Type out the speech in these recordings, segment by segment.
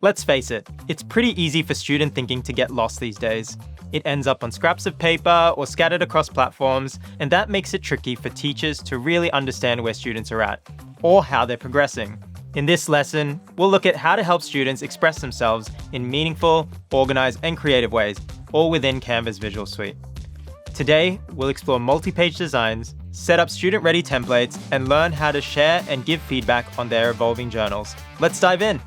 Let's face it, it's pretty easy for student thinking to get lost these days. It ends up on scraps of paper or scattered across platforms, and that makes it tricky for teachers to really understand where students are at, or how they're progressing. In this lesson, we'll look at how to help students express themselves in meaningful, organized, and creative ways, all within Canva's Visual Suite. Today, we'll explore multi-page designs, set up student-ready templates, and learn how to share and give feedback on their evolving journals. Let's dive in.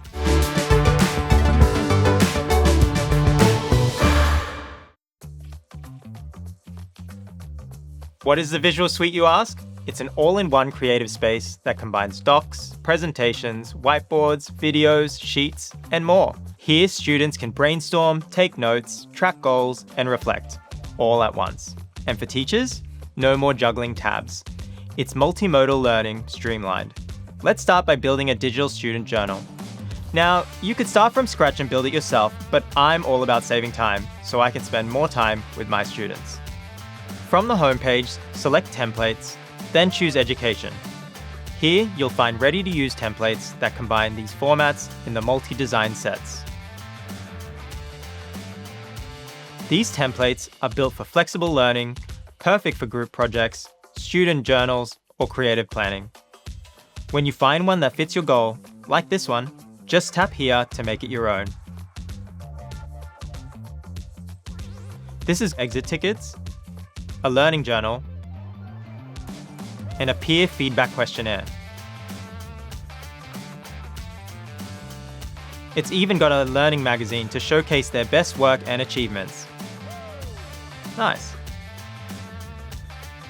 What is the Visual Suite, you ask? It's an all-in-one creative space that combines docs, presentations, whiteboards, videos, sheets, and more. Here, students can brainstorm, take notes, track goals, and reflect, all at once. And for teachers, no more juggling tabs. It's multimodal learning streamlined. Let's start by building a digital student journal. Now, you could start from scratch and build it yourself, but I'm all about saving time, so I can spend more time with my students. From the homepage, select Templates, then choose Education. Here, you'll find ready-to-use templates that combine these formats in the multi-design sets. These templates are built for flexible learning, perfect for group projects, student journals, or creative planning. When you find one that fits your goal, like this one, just tap here to make it your own. This is exit tickets, a learning journal, and a peer feedback questionnaire. It's even got a learning magazine to showcase their best work and achievements. Nice.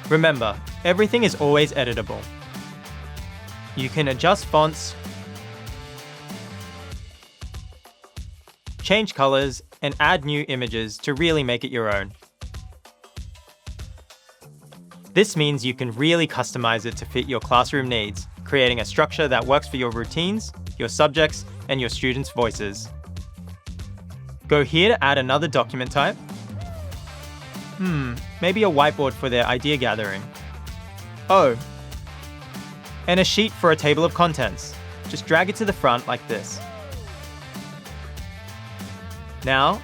Remember, everything is always editable. You can adjust fonts, change colors, and add new images to really make it your own. This means you can really customize it to fit your classroom needs, creating a structure that works for your routines, your subjects, and your students' voices. Go here to add another document type. Maybe a whiteboard for their idea gathering. Oh, and a sheet for a table of contents. Just drag it to the front like this. Now,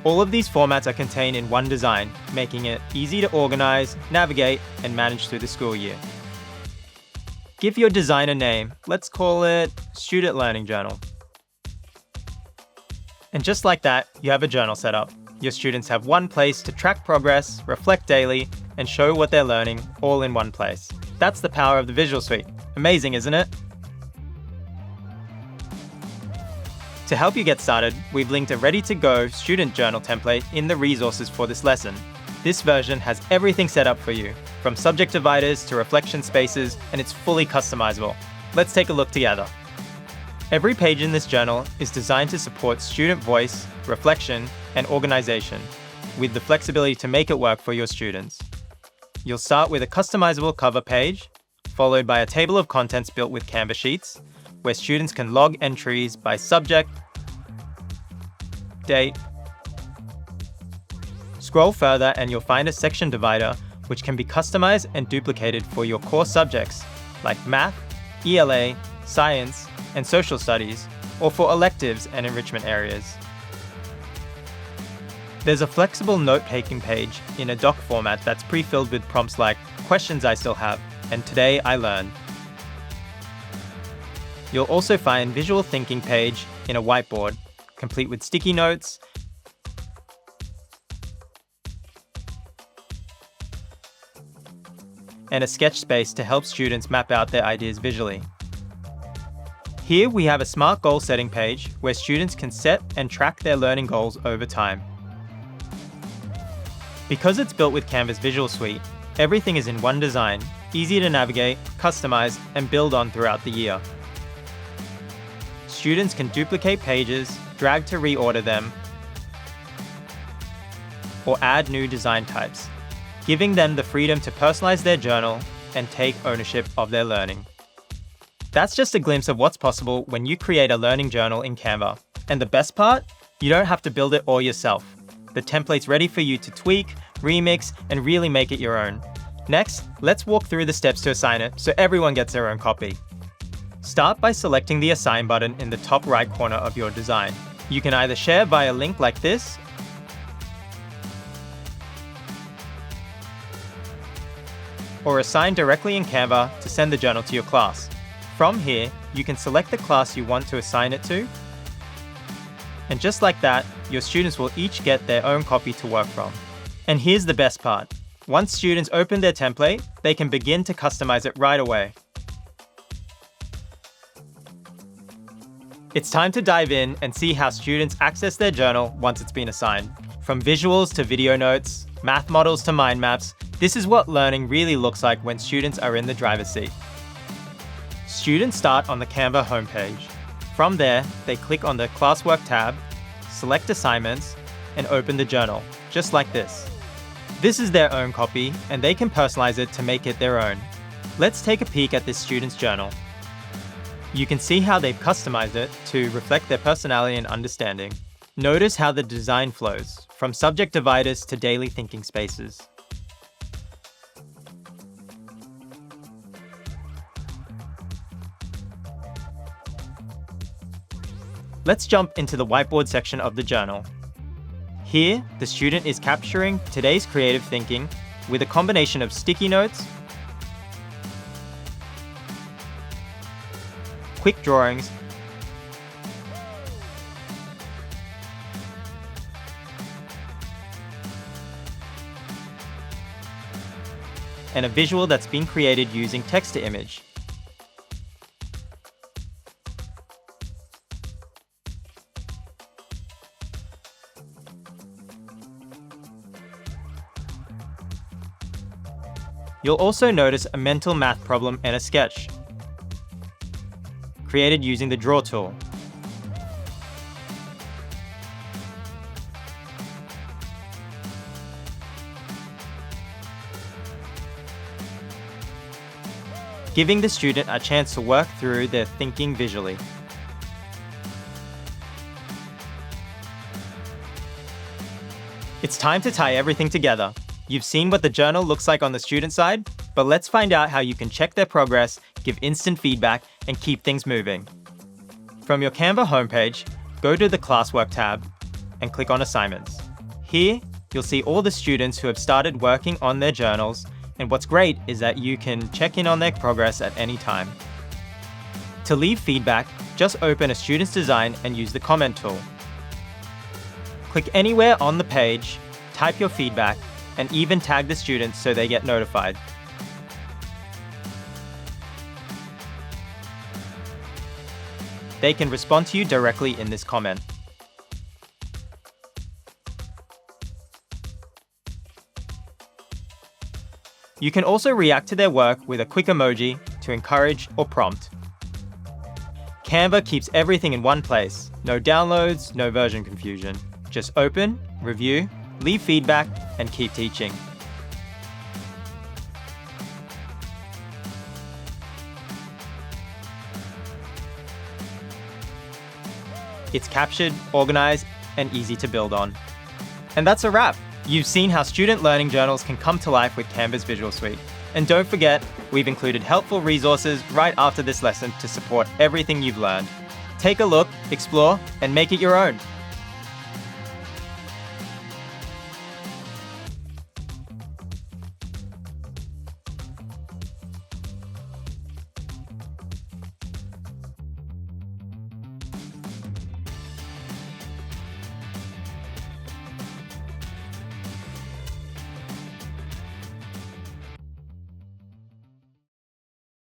all of these formats are contained in one design, making it easy to organize, navigate, and manage through the school year. Give your design a name. Let's call it Student Learning Journal. And just like that, you have a journal set up. Your students have one place to track progress, reflect daily, and show what they're learning all in one place. That's the power of the Visual Suite. Amazing, isn't it? To help you get started, we've linked a ready-to-go student journal template in the resources for this lesson. This version has everything set up for you, from subject dividers to reflection spaces, and it's fully customizable. Let's take a look together. Every page in this journal is designed to support student voice, reflection, and organization, with the flexibility to make it work for your students. You'll start with a customizable cover page, followed by a table of contents built with Canva sheets, where students can log entries by subject, date. Scroll further and you'll find a section divider which can be customized and duplicated for your core subjects like math, ELA, science, and social studies, or for electives and enrichment areas. There's a flexible note-taking page in a doc format that's pre-filled with prompts like questions I still have and today I learned. You'll also find visual thinking page in a whiteboard, complete with sticky notes and a sketch space to help students map out their ideas visually. Here we have a smart goal setting page where students can set and track their learning goals over time. Because it's built with Canva's Visual Suite, everything is in one design, easy to navigate, customize, and build on throughout the year. Students can duplicate pages, drag to reorder them, or add new design types, giving them the freedom to personalize their journal and take ownership of their learning. That's just a glimpse of what's possible when you create a learning journal in Canva. And the best part? You don't have to build it all yourself. The template's ready for you to tweak, remix, and really make it your own. Next, let's walk through the steps to assign it so everyone gets their own copy. Start by selecting the Assign button in the top right corner of your design. You can either share via link like this, or assign directly in Canva to send the journal to your class. From here, you can select the class you want to assign it to, and just like that, your students will each get their own copy to work from. And here's the best part. Once students open their template, they can begin to customize it right away. It's time to dive in and see how students access their journal once it's been assigned. From visuals to video notes, math models to mind maps, this is what learning really looks like when students are in the driver's seat. Students start on the Canva homepage. From there, they click on the Classwork tab, select Assignments, and open the journal, just like this. This is their own copy, and they can personalize it to make it their own. Let's take a peek at this student's journal. You can see how they've customized it to reflect their personality and understanding. Notice how the design flows, from subject dividers to daily thinking spaces. Let's jump into the whiteboard section of the journal. Here, the student is capturing today's creative thinking with a combination of sticky notes, quick drawings, and a visual that's been created using text to image. You'll also notice a mental math problem and a sketch, created using the Draw tool. Giving the student a chance to work through their thinking visually. It's time to tie everything together. You've seen what the journal looks like on the student side, but let's find out how you can check their progress, give instant feedback, and keep things moving. From your Canva homepage, go to the Classwork tab and click on Assignments. Here, you'll see all the students who have started working on their journals, and what's great is that you can check in on their progress at any time. To leave feedback, just open a student's design and use the comment tool. Click anywhere on the page, type your feedback, and even tag the students so they get notified. They can respond to you directly in this comment. You can also react to their work with a quick emoji to encourage or prompt. Canva keeps everything in one place. No downloads, no version confusion. Just open, review, leave feedback, and keep teaching. It's captured, organized, and easy to build on. And that's a wrap. You've seen how student learning journals can come to life with Canva's Visual Suite. And don't forget, we've included helpful resources right after this lesson to support everything you've learned. Take a look, explore, and make it your own.